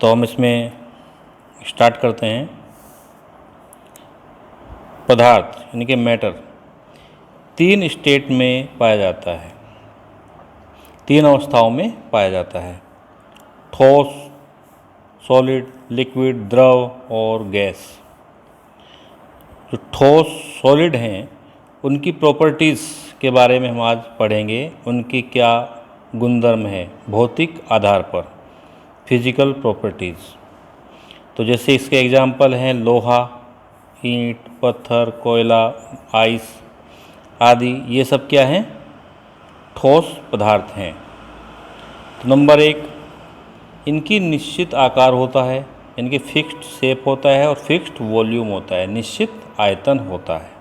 तो हम इसमें स्टार्ट करते हैं। पदार्थ यानी कि मैटर 3 स्टेट में पाया जाता है, 3 अवस्थाओं में पाया जाता है: ठोस, सॉलिड, लिक्विड, द्रव और गैस। जो ठोस सॉलिड हैं उनकी प्रॉपर्टीज़ के बारे में हम आज पढ़ेंगे। उनकी क्या गुणधर्म है भौतिक आधार पर, फिजिकल प्रॉपर्टीज़। तो जैसे इसके एग्जाम्पल हैं लोहा, ईंट, पत्थर, कोयला, आइस आदि। ये सब क्या हैं? ठोस पदार्थ हैं। तो नंबर 1, इनकी निश्चित आकार होता है, इनकी फिक्स्ड शेप होता है और फिक्स्ड वॉल्यूम होता है, निश्चित आयतन होता है।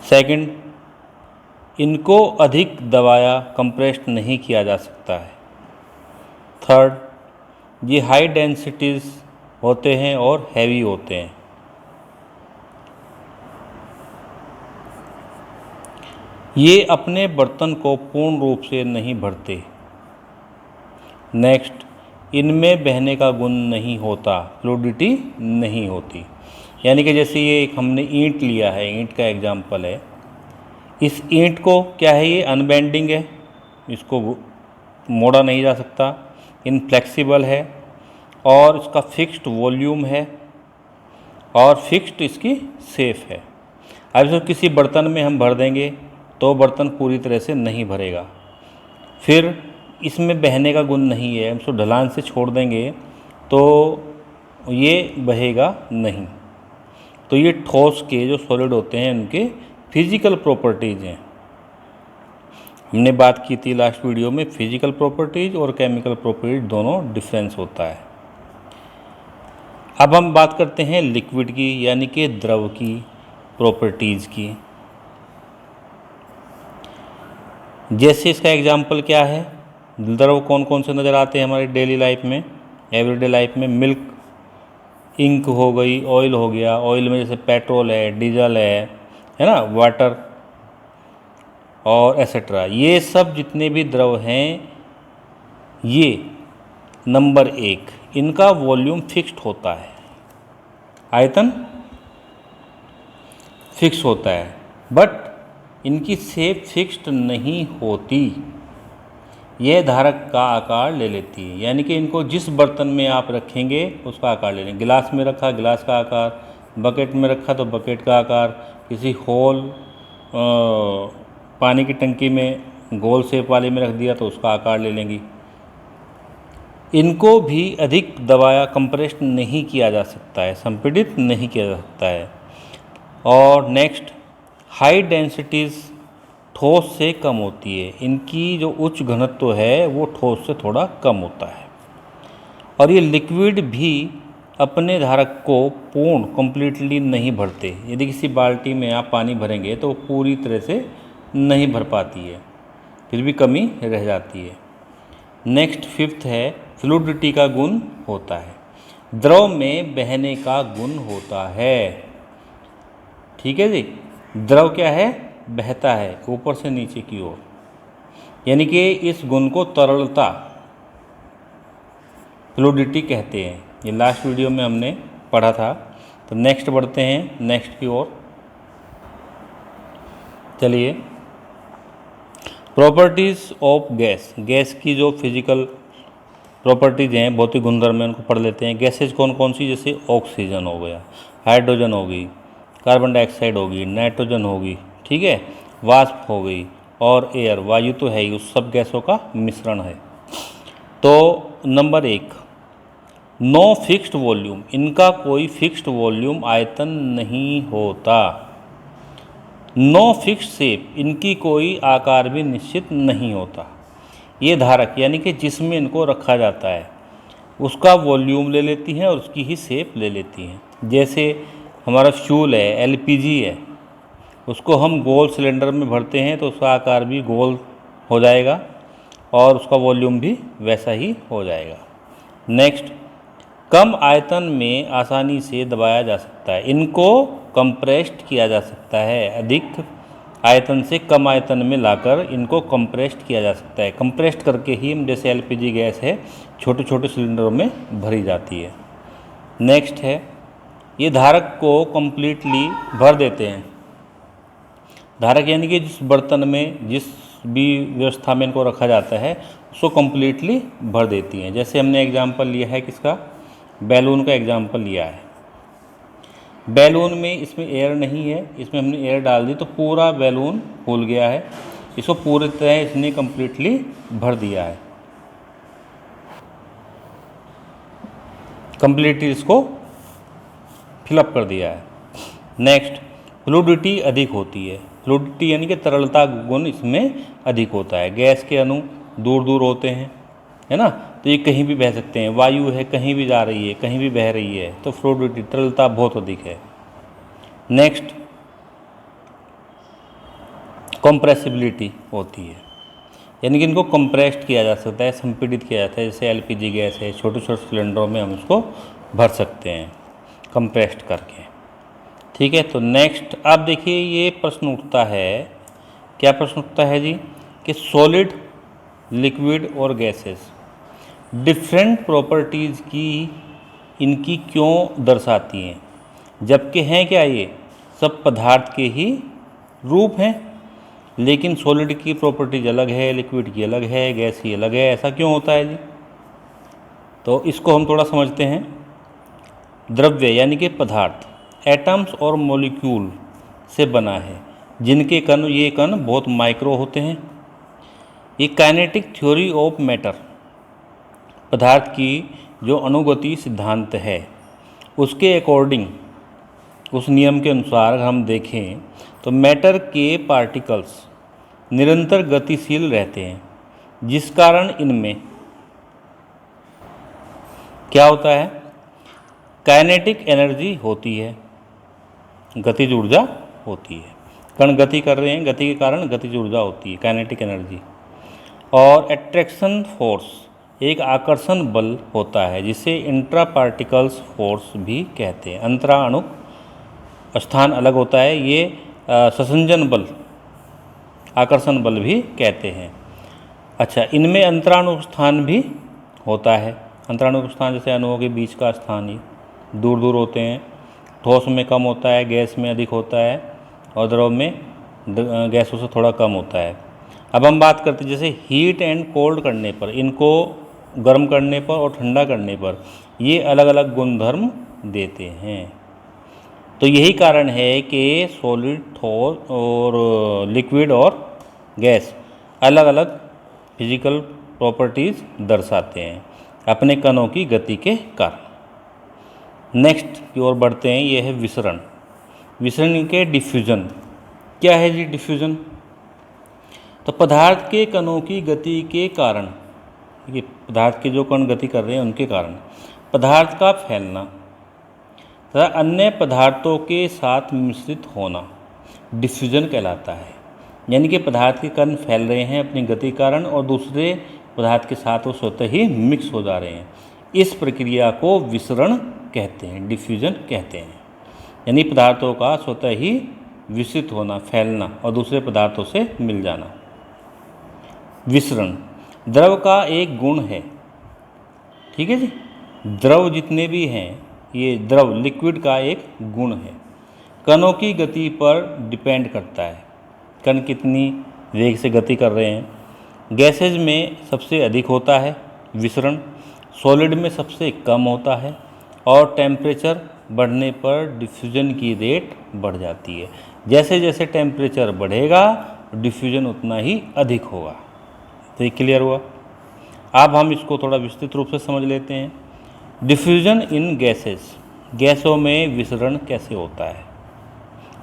सेकंड, इनको अधिक दबाया कंप्रेस्ड नहीं किया जा सकता है। थर्ड, ये हाई डेंसिटीज़ होते हैं और हैवी होते हैं। ये अपने बर्तन को पूर्ण रूप से नहीं भरते। नेक्स्ट, इनमें बहने का गुण नहीं होता, फ्लूइडिटी नहीं होती। यानी कि जैसे ये एक हमने ईंट लिया है, ईंट का एग्जाम्पल है। इस ईंट को क्या है, ये अनबेंडिंग है, इसको मोड़ा नहीं जा सकता, इनफ्लेक्सिबल है और इसका फिक्स्ड वॉल्यूम है और फिक्स्ड इसकी शेप है। अब इसको किसी बर्तन में हम भर देंगे तो बर्तन पूरी तरह से नहीं भरेगा। फिर इसमें बहने का गुण नहीं है, हम इसको ढलान से छोड़ देंगे तो ये बहेगा नहीं। तो ये ठोस के जो सॉलिड होते हैं उनके फिजिकल प्रॉपर्टीज़ हैं। हमने बात की थी लास्ट वीडियो में, फिजिकल प्रॉपर्टीज़ और केमिकल प्रॉपर्टीज दोनों डिफरेंस होता है। अब हम बात करते हैं लिक्विड की यानी कि द्रव की प्रॉपर्टीज़ की। जैसे इसका एग्जाम्पल क्या है, द्रव कौन कौन से नज़र आते हैं हमारी डेली लाइफ में, एवरीडे लाइफ में? मिल्क, इंक हो गई, ऑयल हो गया। ऑयल में जैसे पेट्रोल है, डीजल है ना, वाटर और एसेट्रा। ये सब जितने भी द्रव हैं, ये नंबर 1, इनका वॉल्यूम फिक्स्ड होता है, आयतन फिक्स होता है, बट इनकी शेप फिक्स्ड नहीं होती। यह धारक का आकार ले लेती है, यानी कि इनको जिस बर्तन में आप रखेंगे उसका आकार ले लेंगे। गिलास में रखा, गिलास का आकार; बकेट में रखा तो बकेट का आकार; किसी होल पानी की टंकी में गोल शेप वाले में रख दिया तो उसका आकार ले लेंगी। इनको भी अधिक दबाया कंप्रेस्ड नहीं किया जा सकता है, संपीड़ित नहीं किया जा सकता है। और नेक्स्ट, हाई डेंसिटीज़ ठोस से कम होती है। इनकी जो उच्च घनत्व है वो ठोस से थोड़ा कम होता है। और ये लिक्विड भी अपने धारक को पूर्ण कंप्लीटली नहीं भरते। यदि किसी बाल्टी में आप पानी भरेंगे तो पूरी तरह से नहीं भर पाती है, फिर भी कमी रह जाती है। नेक्स्ट, फिफ्थ है, फ्लूइडिटी का गुण होता है। द्रव में बहने का गुण होता है। ठीक है जी, द्रव क्या है? बहता है ऊपर से नीचे की ओर, यानी कि इस गुण को तरलता, फ्लूइडिटी कहते हैं। ये लास्ट वीडियो में हमने पढ़ा था। तो नेक्स्ट बढ़ते हैं, नेक्स्ट की ओर चलिए। प्रॉपर्टीज़ ऑफ गैस, गैस की जो फिजिकल प्रॉपर्टीज़ हैं, भौतिक गुणधर्म हैं, उनको पढ़ लेते हैं। गैसेज कौन कौन सी? जैसे ऑक्सीजन हो गया, हाइड्रोजन होगी, कार्बन डाइऑक्साइड होगी, नाइट्रोजन होगी, ठीक है, वाष्प हो गई और एयर, वायु तो है ही, उस सब गैसों का मिश्रण है। तो नंबर 1, नो फिक्स्ड वॉल्यूम, इनका कोई फिक्स्ड वॉल्यूम आयतन नहीं होता। नो फिक्स्ड शेप, इनकी कोई आकार भी निश्चित नहीं होता। ये धारक यानी कि जिसमें इनको रखा जाता है उसका वॉल्यूम ले लेती हैं और उसकी ही शेप ले लेती हैं। जैसे हमारा फ्यूल है, एलपीजी है, उसको हम गोल सिलेंडर में भरते हैं तो उसका आकार भी गोल हो जाएगा और उसका वॉल्यूम भी वैसा ही हो जाएगा। नेक्स्ट, कम आयतन में आसानी से दबाया जा सकता है। इनको कंप्रेस्ड किया जा सकता है, अधिक आयतन से कम आयतन में लाकर इनको कंप्रेस्ड किया जा सकता है। कंप्रेस्ड करके ही जैसे एलपीजी गैस है छोटे छोटे सिलेंडरों में भरी जाती है। नेक्स्ट है, ये धारक को कंप्लीटली भर देते हैं। धारक यानी कि जिस बर्तन में जिस भी व्यवस्था में इनको रखा जाता है उसको कंप्लीटली भर देती हैं। जैसे हमने एग्जाम्पल लिया है किसका, बैलून का एग्जाम्पल लिया है। बैलून में इसमें एयर नहीं है, इसमें हमने एयर डाल दी तो पूरा बैलून फूल गया है। इसको पूरी तरह इसने कंप्लीटली भर दिया है, कंप्लीटली इसको फिलअप कर दिया है। नेक्स्ट, फ्लूइडिटी अधिक होती है। फ्लूइडिटी यानी कि तरलता गुण इसमें अधिक होता है। गैस के अणु दूर दूर होते हैं, है ना, तो ये कहीं भी बह सकते हैं। वायु है कहीं भी जा रही है, कहीं भी बह रही है, तो फ्लूइडिटी तरलता बहुत अधिक है। नेक्स्ट, कंप्रेसिबिलिटी होती है, यानी कि इनको कंप्रेस्ड किया जा सकता है, संपीड़ित किया जाता है। जैसे एलपीजी गैस है, छोटे छोटे सिलेंडरों में हम उसको भर सकते हैं कंप्रेस्ड करके। ठीक है, तो नेक्स्ट आप देखिए ये प्रश्न उठता है, क्या प्रश्न उठता है जी, कि सॉलिड, लिक्विड और गैसेस डिफरेंट प्रॉपर्टीज़ की इनकी क्यों दर्शाती हैं, जबकि हैं क्या ये सब पदार्थ के ही रूप हैं, लेकिन सॉलिड की प्रॉपर्टीज अलग है, लिक्विड की अलग है, गैस की अलग है। ऐसा क्यों होता है जी? तो इसको हम थोड़ा समझते हैं। द्रव्य यानी कि पदार्थ एटम्स और मॉलिक्यूल से बना है, जिनके कण, ये कण बहुत माइक्रो होते हैं। ये काइनेटिक थ्योरी ऑफ मैटर, पदार्थ की जो अनुगति सिद्धांत है उसके अकॉर्डिंग, उस नियम के अनुसार अगर हम देखें तो मैटर के पार्टिकल्स निरंतर गतिशील रहते हैं, जिस कारण इनमें क्या होता है, काइनेटिक एनर्जी होती है, गतिज ऊर्जा होती है। कण गति कर रहे हैं, गति के कारण गतिज ऊर्जा होती है, काइनेटिक एनर्जी। और अट्रैक्शन फोर्स, एक आकर्षण बल होता है, जिसे इंट्रा पार्टिकल्स फोर्स भी कहते हैं। अंतरा अणु स्थान अलग होता है, ये संसंजन बल, आकर्षण बल भी कहते हैं। अच्छा, इनमें अंतराणु स्थान भी होता है। अंतराणु स्थान जैसे अणुओं के बीच का स्थान ही दूर दूर होते हैं। ठोस में कम होता है, गैस में अधिक होता है, और द्रव में गैसों से थोड़ा कम होता है। अब हम बात करते हैं जैसे हीट एंड कोल्ड करने पर, इनको गर्म करने पर और ठंडा करने पर ये अलग अलग गुणधर्म देते हैं। तो यही कारण है कि सॉलिड, ठोस और लिक्विड और गैस अलग अलग फिजिकल प्रॉपर्टीज़ दर्शाते हैं अपने कणों की गति के कारण। नेक्स्ट की ओर बढ़ते हैं, ये है विसरण। विसरण के डिफ्यूजन, क्या है जी डिफ्यूजन? तो पदार्थ के कणों की गति के कारण, ये पदार्थ के जो कण गति कर रहे हैं उनके कारण पदार्थ का फैलना तथा अन्य पदार्थों के साथ मिश्रित होना डिफ्यूजन कहलाता है। यानी कि पदार्थ के कण फैल रहे हैं अपनी गति कारण और दूसरे पदार्थ के साथ वो स्वतः ही मिक्स हो जा रहे हैं। इस प्रक्रिया को विसरण कहते हैं, डिफ्यूजन कहते हैं। यानी पदार्थों का स्वतः ही विसरित होना, फैलना और दूसरे पदार्थों से मिल जाना। विसरण द्रव का एक गुण है, ठीक है जी। द्रव जितने भी हैं, ये द्रव लिक्विड का एक गुण है, कणों की गति पर डिपेंड करता है, कण कितनी वेग से गति कर रहे हैं। गैसेज में सबसे अधिक होता है विसरण, सॉलिड में सबसे कम होता है, और टेम्परेचर बढ़ने पर डिफ्यूजन की रेट बढ़ जाती है। जैसे जैसे टेम्परेचर बढ़ेगा डिफ्यूजन उतना ही अधिक होगा। तो ये क्लियर हुआ। अब हम इसको थोड़ा विस्तृत रूप से समझ लेते हैं। डिफ्यूजन इन गैसेस, गैसों में विसरण कैसे होता है,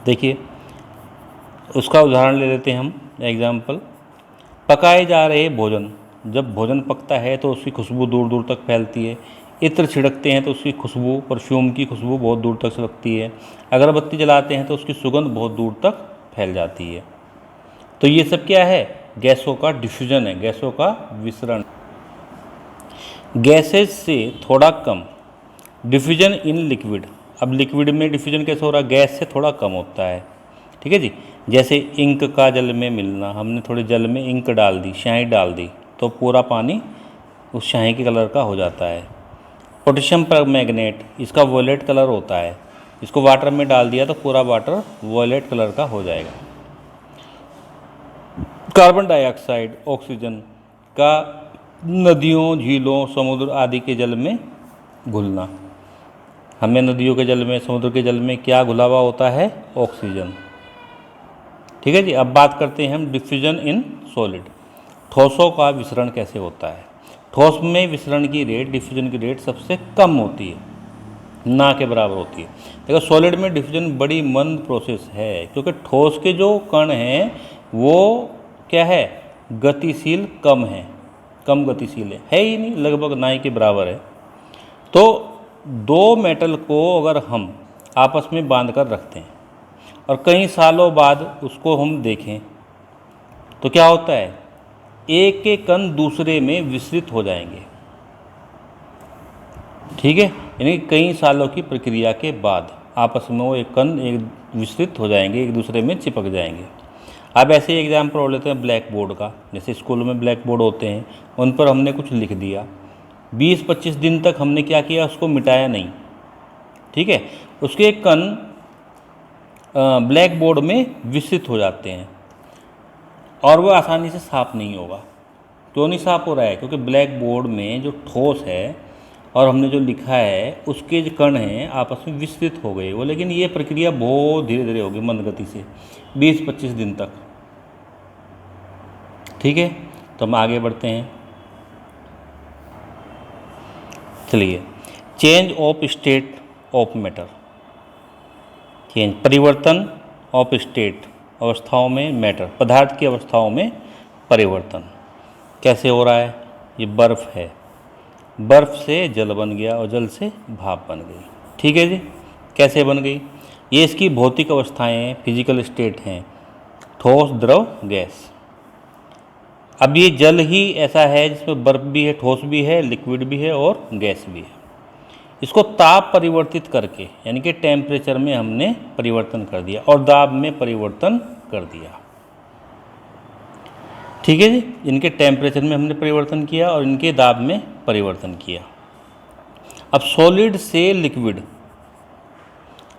देखिए उसका उदाहरण ले लेते हैं हम। एग्जाम्पल, पकाए जा रहे भोजन, जब भोजन पकता है तो उसकी खुशबू दूर दूर तक फैलती है। इत्र छिड़कते हैं तो उसकी खुशबू, परफ्यूम की खुशबू बहुत दूर तक लगती है। अगरबत्ती जलाते हैं तो उसकी सुगंध बहुत दूर तक फैल जाती है। तो ये सब क्या है, गैसों का डिफ्यूजन है, गैसों का विसरण। गैसेज से थोड़ा कम डिफ्यूजन इन लिक्विड। अब लिक्विड में डिफ्यूजन कैसे हो रहा है, गैस से थोड़ा कम होता है, ठीक है जी। जैसे इंक का जल में मिलना, हमने थोड़ी जल में इंक डाल दी, स्याही डाल दी, तो पूरा पानी उस स्याही के कलर का हो जाता है। पोटेशियम परमैंगनेट, इसका वॉयलेट कलर होता है, इसको वाटर में डाल दिया तो पूरा वाटर वॉयलेट कलर का हो जाएगा। कार्बन डाइऑक्साइड, ऑक्सीजन का नदियों, झीलों, समुद्र आदि के जल में घुलना। हमें नदियों के जल में, समुद्र के जल में क्या घुला हुआ होता है? ऑक्सीजन। ठीक है जी। अब बात करते हैं हम डिफ्यूजन इन सॉलिड। ठोसों का विसरण कैसे होता है? ठोस में विसरण की रेट डिफ्यूजन की रेट सबसे कम होती है, ना के बराबर होती है। देखो सॉलिड में डिफ्यूजन बड़ी मंद प्रोसेस है, क्योंकि ठोस के जो कण हैं वो क्या है? गतिशील कम है, कम गतिशील है ही नहीं, लगभग ना ही के बराबर है। तो दो मेटल को अगर हम आपस में बांध कर रखते हैं और कई सालों बाद उसको हम देखें तो क्या होता है? एक के कण दूसरे में विसरित हो जाएंगे। ठीक है, यानी कई सालों की प्रक्रिया के बाद आपस में वो एक कण एक विसरित हो जाएंगे, एक दूसरे में चिपक जाएंगे। अब ऐसे ही एग्जाम्पल हो लेते हैं ब्लैक बोर्ड का। जैसे स्कूल में ब्लैक बोर्ड होते हैं, उन पर हमने कुछ लिख दिया, 20-25 दिन तक हमने क्या किया? उसको मिटाया नहीं। ठीक है, उसके कण ब्लैक बोर्ड में विसरित हो जाते हैं और वह आसानी से साफ नहीं होगा। क्यों नहीं साफ हो रहा है? क्योंकि ब्लैक बोर्ड में जो ठोस है और हमने जो लिखा है उसके जो कण हैं आपस में विसरित हो गए वो। लेकिन ये प्रक्रिया बहुत धीरे धीरे होगी, मंद गति से, 20-25 दिन तक। ठीक है, तो हम आगे बढ़ते हैं। चलिए, change of state of matter. Change, परिवर्तन, ऑफ स्टेट, अवस्थाओं में, मैटर, पदार्थ की अवस्थाओं में परिवर्तन कैसे हो रहा है? ये बर्फ़ है, बर्फ़ से जल बन गया और जल से भाप बन गई। ठीक है जी, कैसे बन गई? ये इसकी भौतिक अवस्थाएं, फिजिकल स्टेट हैं, ठोस, द्रव, गैस। अब ये जल ही ऐसा है जिसमें बर्फ़ भी है, ठोस भी है, लिक्विड भी है और गैस भी है। इसको ताप परिवर्तित करके, यानी कि टेम्परेचर में हमने परिवर्तन कर दिया और दाब में परिवर्तन कर दिया। ठीक है जी, इनके टेम्परेचर में हमने परिवर्तन किया और इनके दाब में परिवर्तन किया। अब सॉलिड से लिक्विड,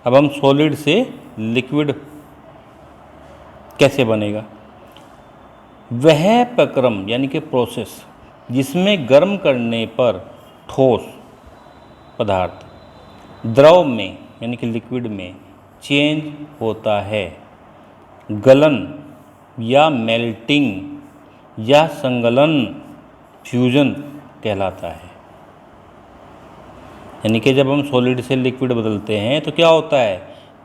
अब हम सॉलिड से लिक्विड कैसे बनेगा? वह प्रक्रम यानी कि प्रोसेस जिसमें गर्म करने पर ठोस पदार्थ द्रव में यानी कि लिक्विड में चेंज होता है, गलन या मेल्टिंग या संगलन, फ्यूजन कहलाता है। यानी कि जब हम सॉलिड से लिक्विड बदलते हैं तो क्या होता है?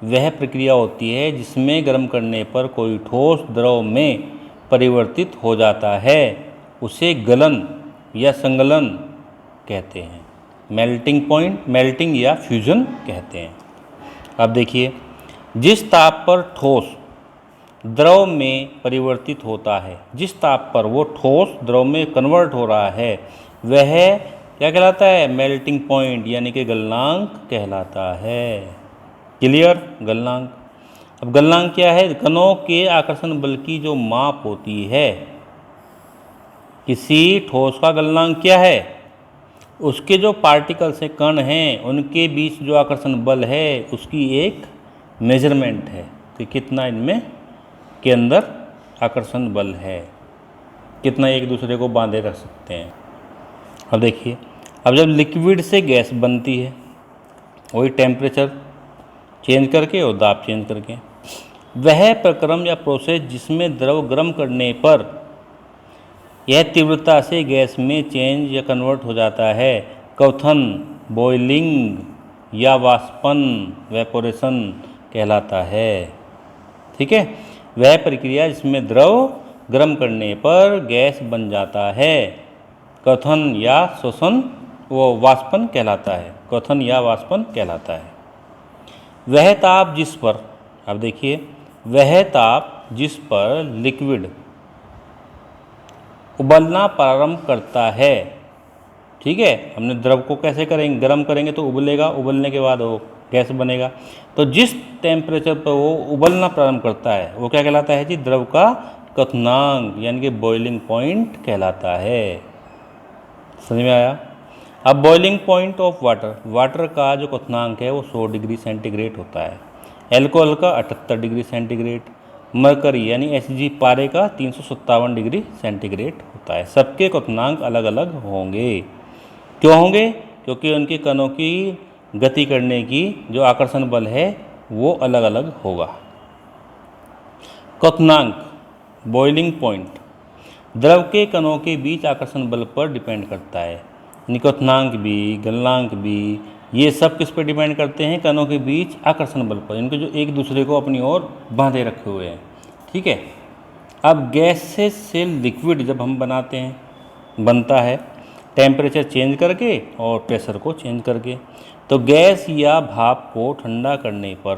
वह प्रक्रिया होती है जिसमें गर्म करने पर कोई ठोस द्रव में परिवर्तित हो जाता है, उसे गलन या संगलन कहते हैं। मेल्टिंग पॉइंट, मेल्टिंग या फ्यूजन कहते हैं। अब देखिए, जिस ताप पर ठोस द्रव में परिवर्तित होता है, जिस ताप पर वो ठोस द्रव में कन्वर्ट हो रहा है, वह क्या कहलाता है? मेल्टिंग पॉइंट यानी कि गलनांक कहलाता है। क्लियर? गलनांक। अब गलनांक क्या है? कणों के आकर्षण बल की जो माप होती है। किसी ठोस का गलनांक क्या है? उसके जो पार्टिकल्स हैं, कण हैं, उनके बीच जो आकर्षण बल है उसकी एक मेजरमेंट है कि कितना इनमें के अंदर आकर्षण बल है, कितना एक दूसरे को बांधे रख सकते हैं। अब देखिए, अब जब लिक्विड से गैस बनती है, वही टेम्परेचर चेंज करके और दाब चेंज करके, वह प्रक्रम या प्रोसेस जिसमें द्रव गर्म करने पर यह तीव्रता से गैस में चेंज या कन्वर्ट हो जाता है, क्वथन, बॉइलिंग या वाष्पन, वेपोरेशन कहलाता है। ठीक है, वह प्रक्रिया जिसमें द्रव गर्म करने पर गैस बन जाता है, क्वथन या श्वसन, वो वाष्पन कहलाता है, क्वथन या वाष्पन कहलाता है। वह ताप जिस पर, अब देखिए, वह ताप जिस पर लिक्विड उबलना प्रारंभ करता है। ठीक है, हमने द्रव को कैसे करेंगे? गर्म करेंगे तो उबलेगा, उबलने के बाद वो गैस बनेगा। तो जिस टेम्परेचर पर वो उबलना प्रारंभ करता है वो क्या कहलाता है जी, द्रव का क्वथनांक यानी कि बॉइलिंग पॉइंट कहलाता है। समझ में आया। अब boiling point of water, water का जो क्वथनांक है वो 100 डिग्री सेंटीग्रेड होता है। एल्कोहल का 78 डिग्री सेंटीग्रेड, मरकरी यानी Hg पारे का 357 डिग्री सेंटीग्रेड होता है। सबके क्वथनांक अलग अलग होंगे। क्यों होंगे? क्योंकि उनके कणों की गति करने की जो आकर्षण बल है वो अलग अलग होगा। क्वथनांक, बॉइलिंग पॉइंट, द्रव के कणों के बीच आकर्षण बल पर डिपेंड करता है। क्वथनांक भी, गलनांक भी, ये सब किस पर डिपेंड करते हैं? कणों के बीच आकर्षण बल पर, इनको जो एक दूसरे को अपनी ओर बांधे रखे हुए हैं। ठीक है। अब गैसेस से लिक्विड जब हम बनाते हैं, बनता है टेम्परेचर चेंज करके और प्रेशर को चेंज करके। तो गैस या भाप को ठंडा करने पर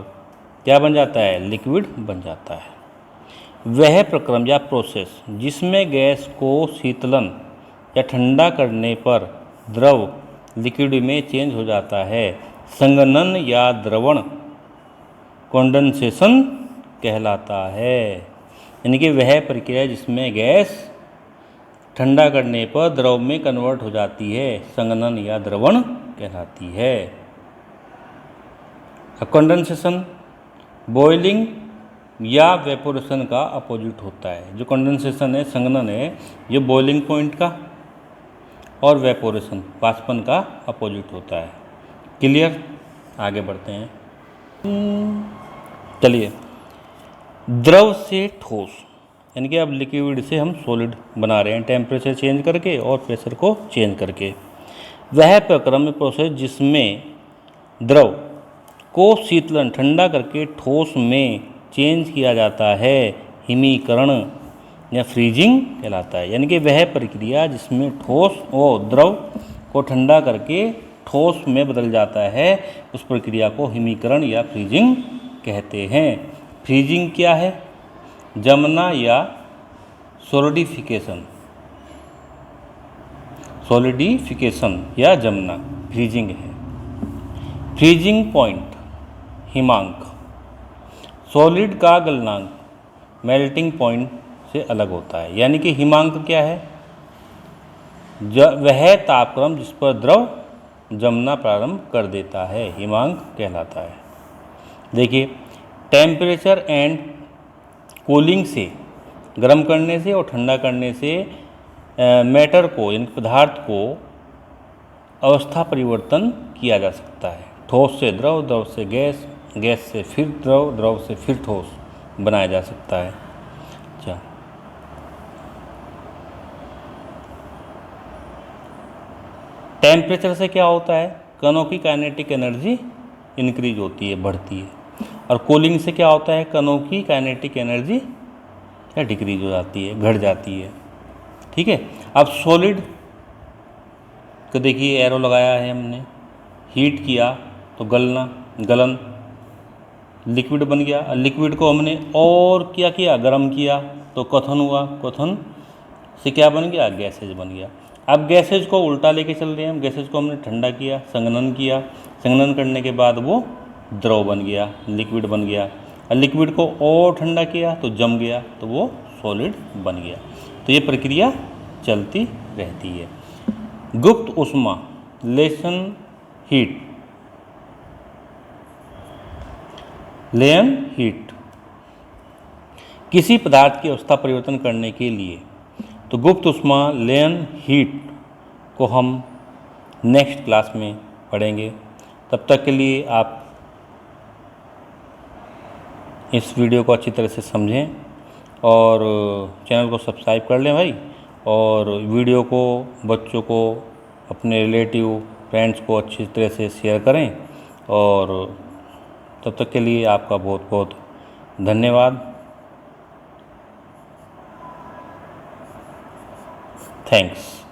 क्या बन जाता है? लिक्विड बन जाता है। वह प्रक्रम या प्रोसेस जिसमें गैस को शीतलन या ठंडा करने पर द्रव लिक्विड में चेंज हो जाता है, संघनन या द्रवण, कंडेंसेशन कहलाता है। यानी कि वह प्रक्रिया जिसमें गैस ठंडा करने पर द्रव में कन्वर्ट हो जाती है, संघनन या द्रवण कहलाती है। कंडेंसेशन बॉइलिंग या वेपोरेशन का अपोजिट होता है। जो कंडेंसेशन है, संघनन है, ये बॉइलिंग पॉइंट का, और वेपोरेशन वाष्पन का अपोजिट होता है। क्लियर? आगे बढ़ते हैं। चलिए, द्रव से ठोस, यानी कि अब लिक्विड से हम सॉलिड बना रहे हैं टेम्परेचर चेंज करके और प्रेशर को चेंज करके। वह प्रक्रम प्रोसेस जिसमें द्रव को शीतलन ठंडा करके ठोस में चेंज किया जाता है, हिमीकरण या फ्रीजिंग कहलाता है। यानी कि वह प्रक्रिया जिसमें ठोस और द्रव को ठंडा करके ठोस में बदल जाता है, उस प्रक्रिया को हिमीकरण या फ्रीजिंग कहते हैं। फ्रीजिंग क्या है? जमना या सॉलिडिफिकेशन, सॉलिडिफिकेशन या जमना फ्रीजिंग है। फ्रीजिंग पॉइंट, हिमांक, सॉलिड का गलनांक मेल्टिंग पॉइंट से अलग होता है। यानी कि हिमांक क्या है? वह तापक्रम जिस पर द्रव जमना प्रारंभ कर देता है, हिमांक कहलाता है। देखिए, टेम्परेचर एंड कूलिंग से, गर्म करने से और ठंडा करने से मैटर को, यानी पदार्थ को अवस्था परिवर्तन किया जा सकता है। ठोस से द्रव, द्रव से गैस, गैस से फिर द्रव, द्रव से फिर ठोस बनाया जा सकता है। अच्छा, टेम्परेचर से क्या होता है? कणों की काइनेटिक एनर्जी इंक्रीज होती है, बढ़ती है। और कूलिंग से क्या होता है? कणों की काइनेटिक एनर्जी या डिक्रीज हो जाती है, घट जाती है। ठीक है। अब सॉलिड को देखिए, एरो लगाया है हमने, हीट किया तो गलन, लिक्विड बन गया। लिक्विड को हमने और क्या किया? गर्म किया तो क्वथन हुआ, क्वथन से क्या बन गया? गैसेज बन गया। अब गैसेज को उल्टा लेके चल रहे हैं हम, गैसेज को हमने ठंडा किया, संघनन किया, संघनन करने के बाद वो द्रव बन गया, लिक्विड बन गया। और लिक्विड को और ठंडा किया तो जम गया, तो वो सॉलिड बन गया। तो ये प्रक्रिया चलती रहती है। गुप्त ऊष्मा, लेशन हीट, लेयन हीट, किसी पदार्थ की अवस्था परिवर्तन करने के लिए। तो गुप्त ऊष्मा, लेयन हीट को हम नेक्स्ट क्लास में पढ़ेंगे। तब तक के लिए आप इस वीडियो को अच्छी तरह से समझें और चैनल को सब्सक्राइब कर लें भाई, और वीडियो को बच्चों को, अपने रिलेटिव फ्रेंड्स को अच्छी तरह से शेयर करें। और तब तक के लिए आपका बहुत बहुत धन्यवाद। थैंक्स।